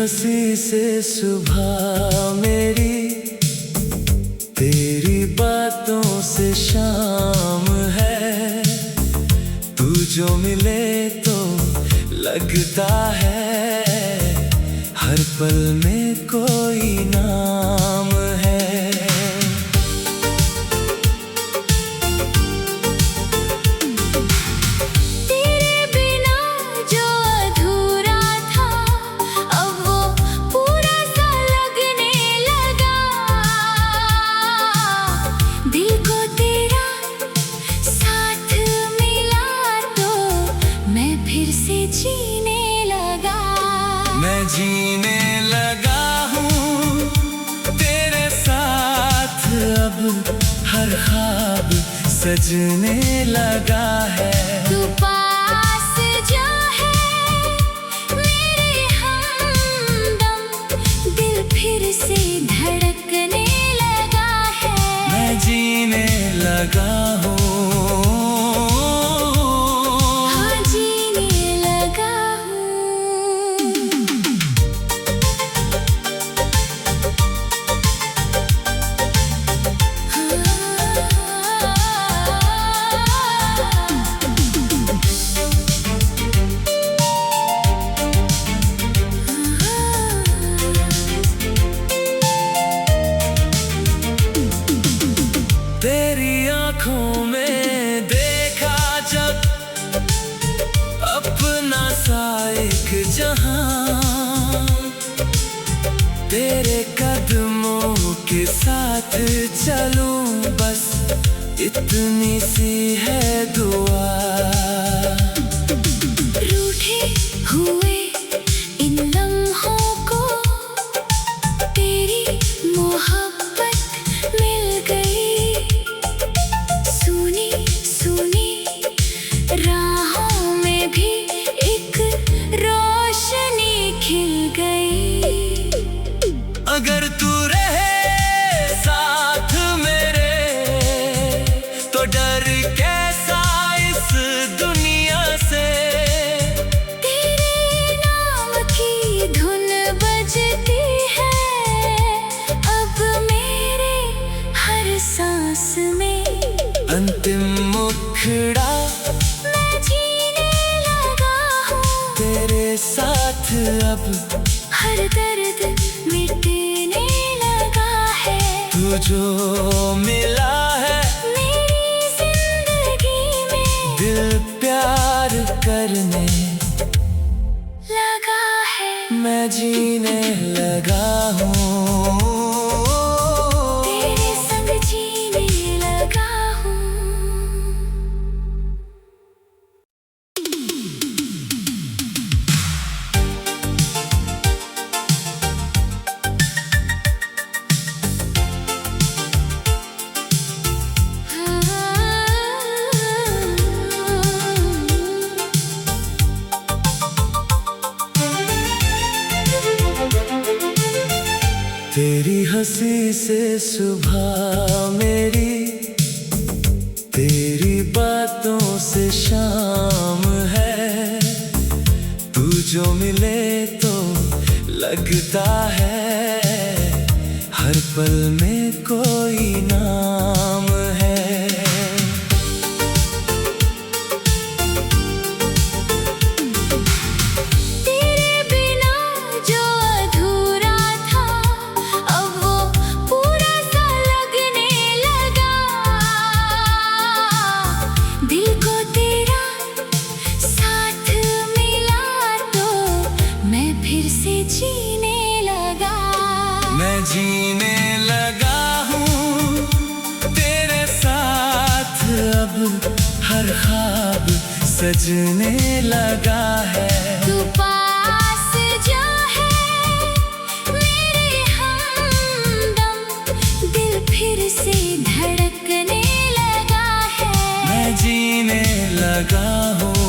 हंसी से सुबह मेरी, तेरी बातों से शाम है। तू जो मिले तो लगता है हर पल में कोई नाम है। मैं जीने लगा हूँ तेरे साथ, अब हर ख्वाब सजने लगा है। तू पास जो है मेरे हमदम, दिल फिर से धड़कने लगा है। मैं जीने लगा हूँ, तेरी आँखों में देखा जब अपना सा एक जहां। तेरे कदमों के साथ चलूं, बस इतनी सी है दुआ। रूठे हुए इन लम्हों को तेरी मोहब्बत मिल गई। राहों में भी एक रोशनी खिल गई। अगर तू रहे साथ मेरे तो डर कैसा इस दुनिया से। तेरे नाम की धुन बजती है अब मेरे हर सांस में। अंतिम मुखड़ा तेरे साथ, अब हर दर्द मिटने लगा है। तू जो मिला है मेरी जिंदगी में, दिल प्यार करने लगा है। मैं जीने लगा हूँ, तेरे संग जीने लगा हूँ। तेरी हंसी से सुबह मेरी, तेरी बातों से शाम है। तू जो मिले तो लगता है हर पल में कोई नाम है। मैं जीने लगा हूँ तेरे साथ, अब हर ख्वाब सजने लगा है। तू पास जो है मेरे हमदम, दिल फिर से धड़कने लगा है। मैं जीने लगा हूँ,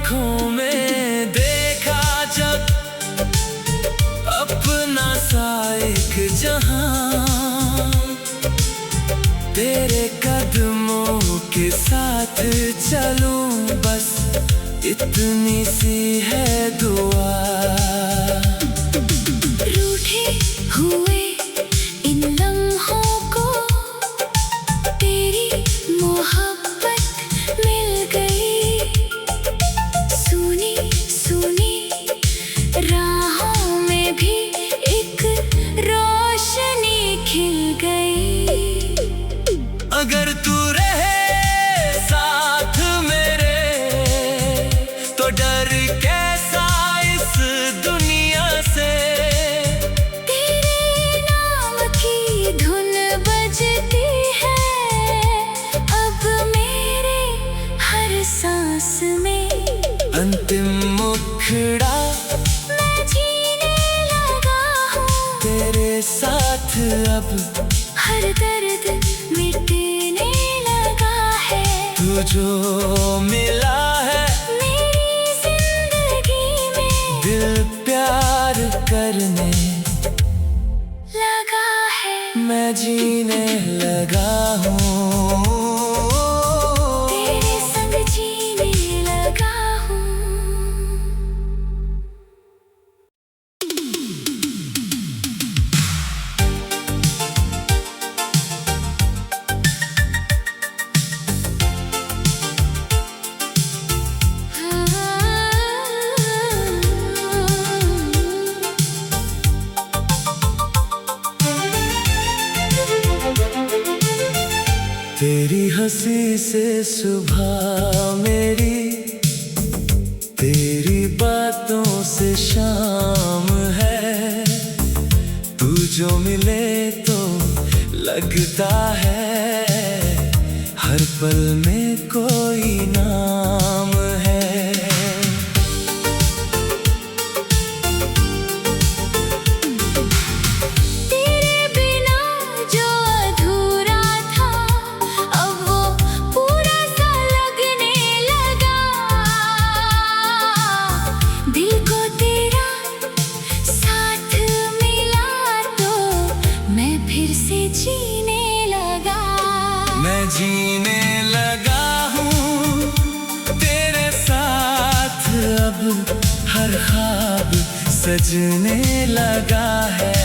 आँखों में देखा जब अपना सा एक जहां, तेरे कदमों के साथ चलूं, बस इतनी सी है दुआ। रूठे हुए इन लम्हों को तेरी मोहब्बत मिल गई, सुनी सुनी राहों में भी एक रोशनी खिल गई। अगर तू रहे साथ मेरे तो डर कैसा इस दुनिया से। तेरे नाम की धुन बजती है अब मेरे हर सांस में। अंतिम मुखड़ा मैं जीने लगा हूँ तेरे साथ, अब हर दर्द मिटने लगा है। तू जो मिला है मेरी जिंदगी में दिल प्यार करने लगा है। मैं जीने लगा हूँ, तेरे संग जीने लगा हूँ। तेरी हंसी से सुबह मेरी, तेरी बातों से शाम है। तू जो मिले तो लगता है हर पल में कोई नाम है। तेरे बिना जो अधूरा था अब वो पूरा सा लगने लगा। दिल को तेरा साथ मिला तो मैं फिर से जीने लगा। मैं जीने लगा हूँ तेरे साथ, अब हर ख्वाब सजने लगा है।